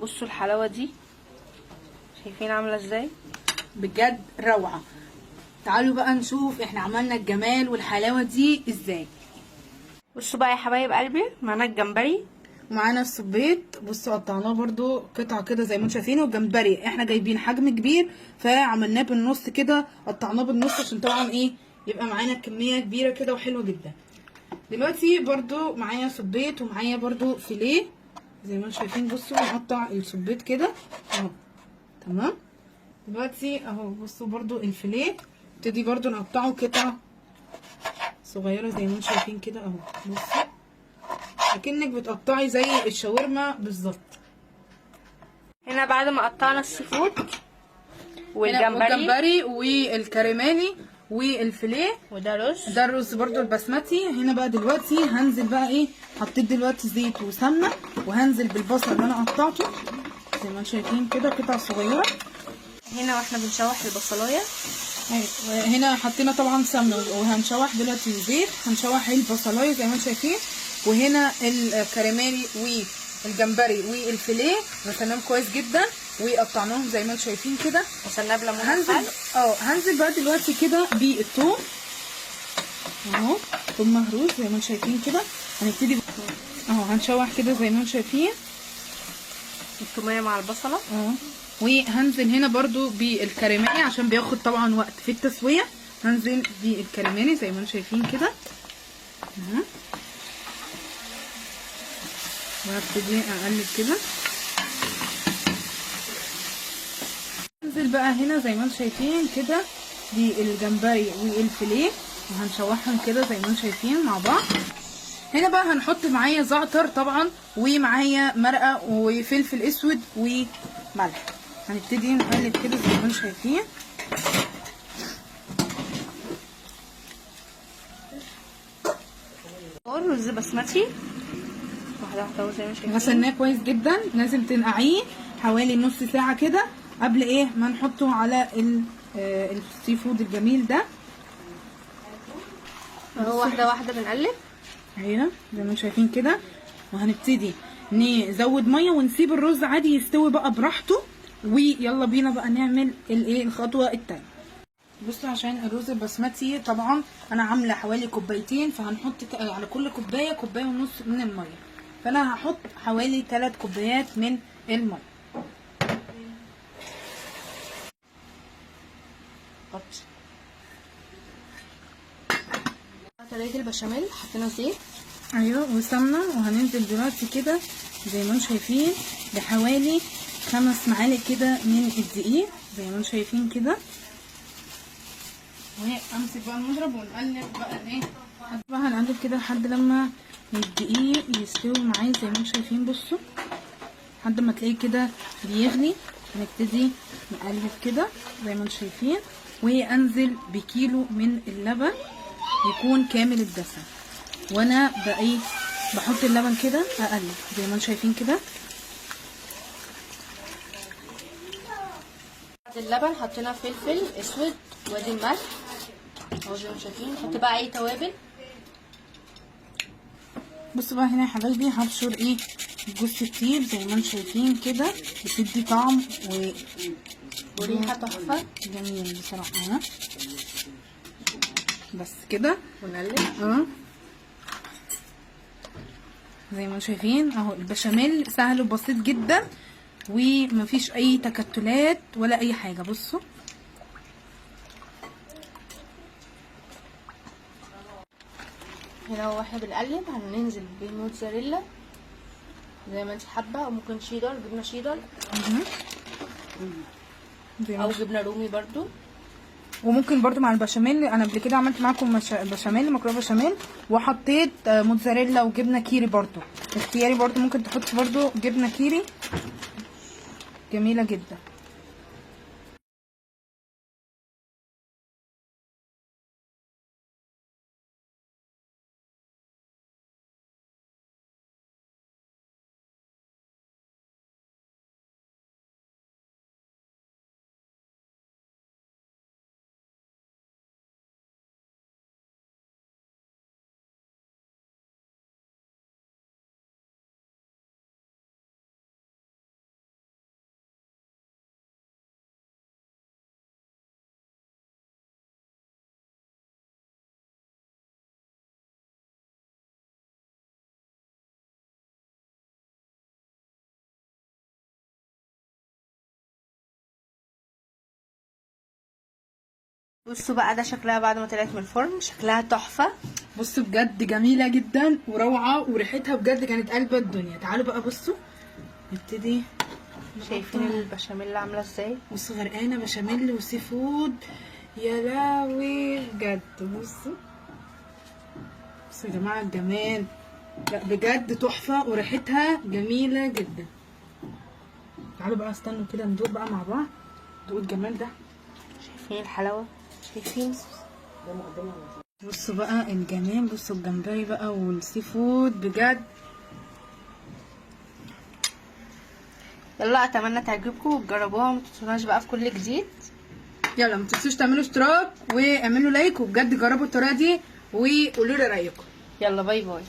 بصوا الحلاوه دي، شايفين عامله ازاي؟ بجد روعه. تعالوا بقى نشوف احنا عملنا الجمال والحلاوه دي ازاي. بصوا بقى يا حبايب قلبي، معانا الجمبري ومعانا الصبيط. بصوا قطعناه برضو قطع كده زي ما انتم شايفين. والجمبري احنا جايبين حجم كبير فعملناه بالنص كده، قطعناه بالنص عشان طبعا ايه يبقى معانا كميه كبيره كده وحلوه جدا. دلوقتي برضو معايا صبيط ومعايا برضو فيليه زي ما انتم شايفين. بصوا نقطع الصبيط كده اهو، تمام. دلوقتي اهو بصوا برضو الفيليه نبتدي برضو نقطعه قطع صغيره زي ما انتم شايفين كده اهو. بصوا اكنك بتقطعي زي الشاورما بالظبط. هنا بعد ما قطعنا السي فود والجمبري والكريماني والفيليه. وده رز. ده الرز برضو البسمتي. هنا بقى دلوقتي هنزل بقى ايه، حطيت دلوقتي زيت وسمنه وهنزل بالبصل اللي انا قطعته زي ما انتم شايفين كده قطع صغيره. هنا واحنا بنشوح البصلايه هنا حطينا طبعا سمنه وهنشوح دلوقتي زيت، هنشوح البصلايه زي ما انتم شايفين. وهنا الكريماري والجمبري والفيليه غسلناهم كويس جدا وقطعناهم زي ما انتم شايفين كده. غسلناه بليمون. هنزل بقى دلوقتي كده بالثوم اهو، ثوم مهروس زي ما انتم شايفين كده. هنبتدي اهو هنشوح كده زي ما انتم شايفين التوميه مع البصله وهنزل هنا برضو بالكريماني عشان بياخد طبعا وقت في التسويه. هنزل بالكريماني زي ما انتم شايفين كده وهبتدي اقلب كده. هنزل بقى هنا زي ما انتم شايفين كده بالجمبري والفيليه وهنشوحهم كده زي ما انتم شايفين مع بعض. هنا بقى هنحط معايا زعتر طبعا ومعايا مرقه وفلفل اسود وملح. هنبتدي نقلب كده زي ما انتم شايفين. رز بسمتي واحده واحده زي ما شايفين. غسلناه كويس جدا، لازم تنقعيه حوالي نص ساعه كده قبل ايه ما نحطه على السي فود الجميل ده. اهو واحده واحده بنقلب اهي زي ما انتم شايفين كده. وهنبتدي نزود ميه ونسيب الرز عادي يستوي بقى براحته. ويلا بينا بقى نعمل الايه الخطوه الثانيه. بصوا عشان الرز البسمتي طبعا انا عامله حوالي كوبايتين، فهنحط على كل كوبايه كوبايه ونص من الميه، فانا هحط حوالي 3 كوبايات من الميه. طريقه البشاميل حطينا زيت ايوه وسمنه. وهننزل دلوقتي كده زي ما انتم شايفين بحوالي 5 معالق كده من الدقيق زي ما انتم شايفين كده. وامسك بقى المضرب ونقلب بقى ايه بقى هنقلب كده لحد لما الدقيق يستوي معايا زي ما انتم شايفين. بصوا لحد ما تلاقيه كده بيغلي هنبتدي نقلب كده زي ما انتم شايفين. وانزل بكيلو من اللبن يكون كامل الدسم، وانا بقى بحط اللبن كده اقلب زي ما انتم شايفين كده. بعد اللبن حطينا فلفل اسود وادي الملح اهو زي ما شايفين. نحط بقى اي توابل. بصوا بقى هنا يا حبايبي هبشر ايه جوز الطيب زي ما انتم شايفين كده، بتدي طعم وريحه تحفه جميل بصراحه. ها بس كده ونقلب زي ما انتم شايفين اهو. البشاميل سهل وبسيط جدا ومفيش اي تكتلات ولا اي حاجه. بصوا هنا واحنا بنقلب هننزل بالموتزاريلا زي ما انت حابه، او ممكن شيدر، جبنه شيدر او جبنه رومي برضو. وممكن برضو مع البشاميل. انا قبل كده عملت معاكم بشاميل مكرونه بشاميل وحطيت موتزاريلا وجبنه كيري برضو اختياري. برضو ممكن تحط برضو جبنه كيري جميله جدا. بصوا بقى ده شكلها بعد ما طلعت من الفرن، شكلها تحفه. بصوا بجد جميله جدا وروعه، وريحتها بجد كانت قلبة الدنيا. تعالوا بقى بصوا نبتدي. شايفين البشاميل عامله ازاي؟ بصوا غرقانه بشاميل وسي فود، يا لهوي بجد. بصوا يا جماعه الجمال، لا بجد تحفه وريحتها جميله جدا. تعالوا بقى استنوا كده ندوق بقى مع بعض، دوق الجمال ده. شايفين الحلاوه؟ شايفين؟ بصوا بقى الجمال، بصوا الجمبري بقى والسي فود بجد. يلا اتمنى تعجبكم وتجربوها وما تنسوناش بقى في كل جديد. يلا ما تنسوش تعملوا اشتراك واعملوا لايك، وبجد جربوا الطريقه دي وقولوا لي رايكم. يلا باي باي.